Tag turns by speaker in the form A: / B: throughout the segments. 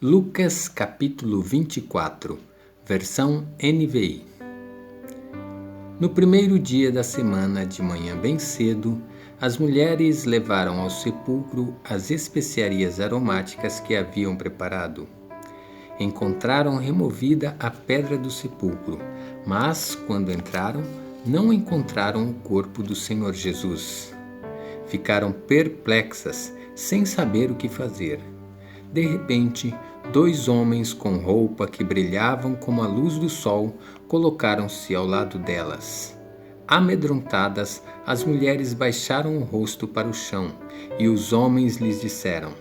A: Lucas capítulo 24, versão NVI. No primeiro dia da semana, de manhã bem cedo, as mulheres levaram ao sepulcro as especiarias aromáticas que haviam preparado. Encontraram removida a pedra do sepulcro, mas, quando entraram, não encontraram o corpo do Senhor Jesus. Ficaram perplexas, sem saber o que fazer. De repente, 2 homens com roupa que brilhavam como a luz do sol colocaram-se ao lado delas. Amedrontadas, as mulheres baixaram o rosto para o chão e os homens lhes disseram: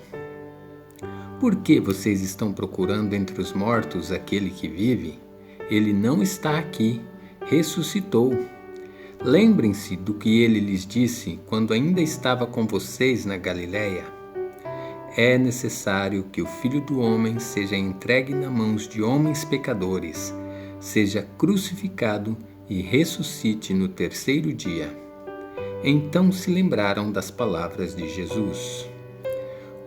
A: "Por que vocês estão procurando entre os mortos aquele que vive? Ele não está aqui, ressuscitou. Lembrem-se do que ele lhes disse quando ainda estava com vocês na Galileia. É necessário que o Filho do Homem seja entregue nas mãos de homens pecadores, seja crucificado e ressuscite no terceiro dia." Então se lembraram das palavras de Jesus.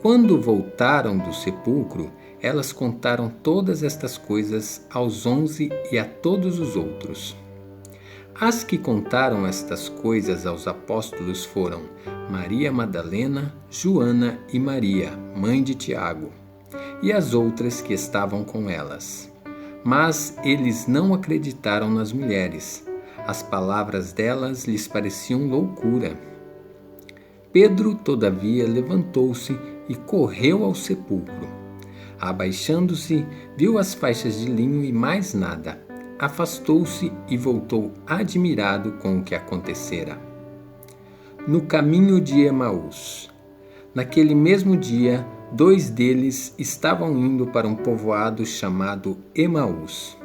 A: Quando voltaram do sepulcro, elas contaram todas estas coisas aos 11 e a todos os outros. As que contaram estas coisas aos apóstolos foram Maria Madalena, Joana e Maria, mãe de Tiago, e as outras que estavam com elas. Mas eles não acreditaram nas mulheres. As palavras delas lhes pareciam loucura. Pedro, todavia, levantou-se e correu ao sepulcro. Abaixando-se, viu as faixas de linho e mais nada. Afastou-se e voltou admirado com o que acontecera. No caminho de Emaús. Naquele mesmo dia, 2 deles estavam indo para um povoado chamado Emaús,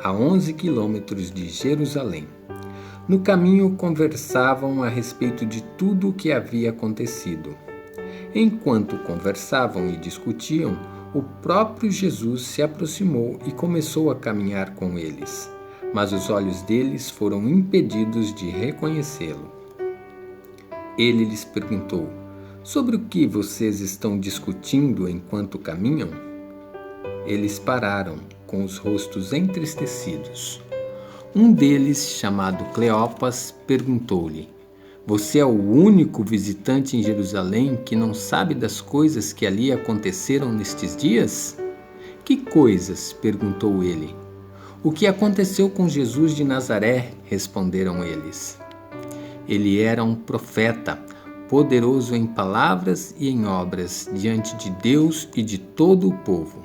A: a 11 quilômetros de Jerusalém. No caminho conversavam a respeito de tudo o que havia acontecido. Enquanto conversavam e discutiam, o próprio Jesus se aproximou e começou a caminhar com eles, mas os olhos deles foram impedidos de reconhecê-lo. Ele lhes perguntou: "Sobre o que vocês estão discutindo enquanto caminham?" Eles pararam, com os rostos entristecidos. Um deles, chamado Cleopas, perguntou-lhe: "Você é o único visitante em Jerusalém que não sabe das coisas que ali aconteceram nestes dias?" "Que coisas?" perguntou ele. "O que aconteceu com Jesus de Nazaré?" responderam eles. Ele era um profeta, poderoso em palavras e em obras diante de Deus e de todo o povo.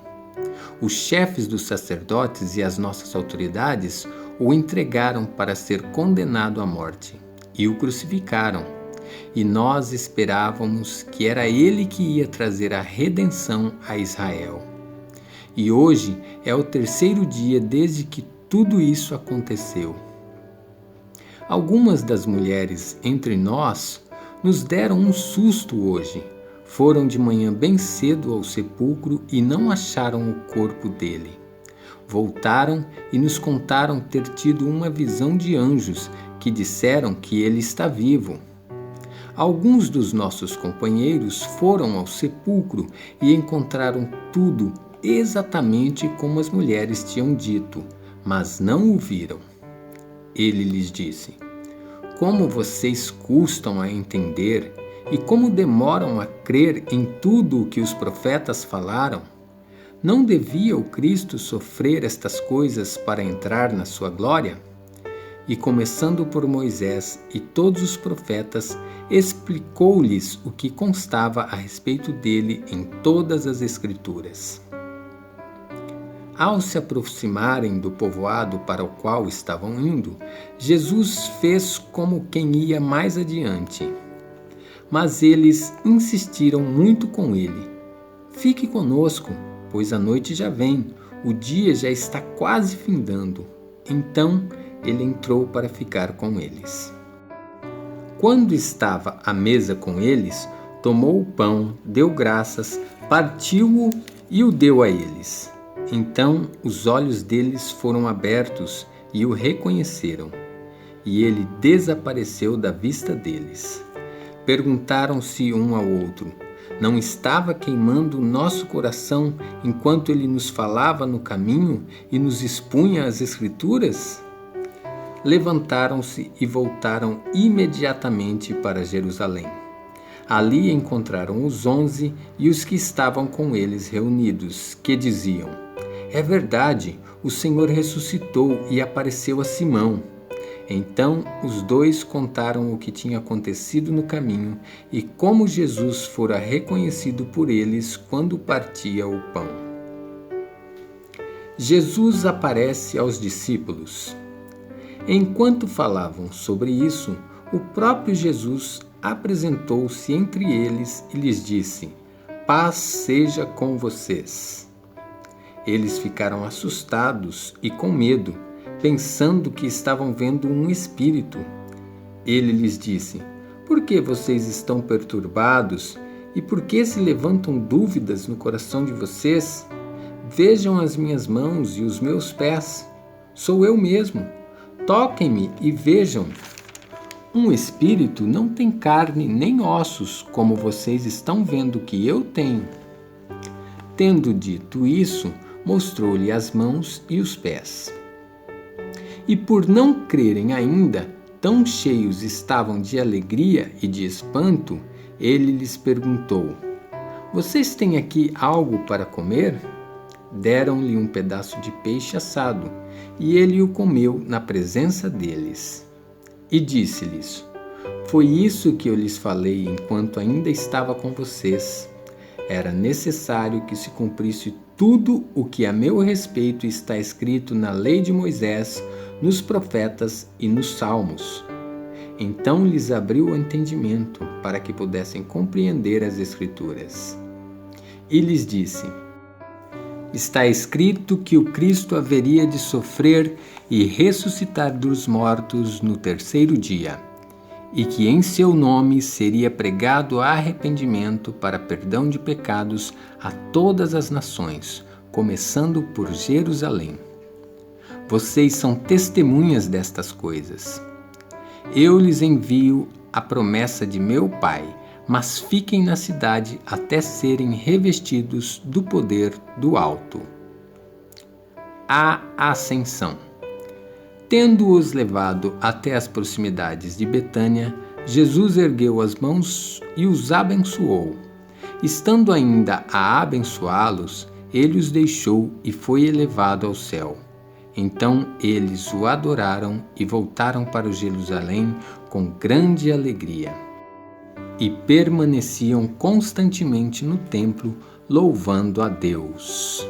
A: Os chefes dos sacerdotes e as nossas autoridades o entregaram para ser condenado à morte e o crucificaram. E nós esperávamos que era ele que ia trazer a redenção a Israel. E hoje é o 3º dia desde que tudo isso aconteceu. Algumas das mulheres entre nós nos deram um susto hoje. Foram de manhã bem cedo ao sepulcro e não acharam o corpo dele. Voltaram e nos contaram ter tido uma visão de anjos que disseram que ele está vivo. Alguns dos nossos companheiros foram ao sepulcro e encontraram tudo exatamente como as mulheres tinham dito, mas não o viram. Ele lhes disse: "Como vocês custam a entender e como demoram a crer em tudo o que os profetas falaram? Não devia o Cristo sofrer estas coisas para entrar na sua glória?" E começando por Moisés e todos os profetas, explicou-lhes o que constava a respeito dele em todas as Escrituras. Ao se aproximarem do povoado para o qual estavam indo, Jesus fez como quem ia mais adiante. Mas eles insistiram muito com ele: "Fique conosco, pois a noite já vem, o dia já está quase findando." Então ele entrou para ficar com eles. Quando estava à mesa com eles, tomou o pão, deu graças, partiu-o e o deu a eles. Então os olhos deles foram abertos e o reconheceram, e ele desapareceu da vista deles. Perguntaram-se um ao outro: Não estava queimando o nosso coração enquanto ele nos falava no caminho e nos expunha as Escrituras? Levantaram-se e voltaram imediatamente para Jerusalém. Ali encontraram os 11 e os que estavam com eles reunidos, que diziam: É verdade, o Senhor ressuscitou e apareceu a Simão. Então os dois contaram o que tinha acontecido no caminho e como Jesus fora reconhecido por eles quando partia o pão. Jesus aparece aos discípulos. Enquanto falavam sobre isso, o próprio Jesus apresentou-se entre eles e lhes disse: Paz seja com vocês. Eles ficaram assustados e com medo, pensando que estavam vendo um espírito. Ele lhes disse: Por que vocês estão perturbados e por que se levantam dúvidas no coração de vocês? Vejam as minhas mãos e os meus pés. Sou eu mesmo. Toquem-me e vejam. Um espírito não tem carne nem ossos, como vocês estão vendo que eu tenho. Tendo dito isso, mostrou-lhe as mãos e os pés. E por não crerem ainda, tão cheios estavam de alegria e de espanto, ele lhes perguntou: Vocês têm aqui algo para comer? Deram-lhe um pedaço de peixe assado, e ele o comeu na presença deles. E disse-lhes: Foi isso que eu lhes falei enquanto ainda estava com vocês. Era necessário que se cumprisse tudo o que a meu respeito está escrito na lei de Moisés, nos profetas e nos salmos. Então lhes abriu o entendimento para que pudessem compreender as Escrituras. E lhes disse: Está escrito que o Cristo haveria de sofrer e ressuscitar dos mortos no terceiro dia, e que em seu nome seria pregado arrependimento para perdão de pecados a todas as nações, começando por Jerusalém. Vocês são testemunhas destas coisas. Eu lhes envio a promessa de meu Pai, mas fiquem na cidade até serem revestidos do poder do alto. A Ascensão. Tendo-os levado até as proximidades de Betânia, Jesus ergueu as mãos e os abençoou. Estando ainda a abençoá-los, ele os deixou e foi elevado ao céu. Então eles o adoraram e voltaram para Jerusalém com grande alegria. E permaneciam constantemente no templo, louvando a Deus.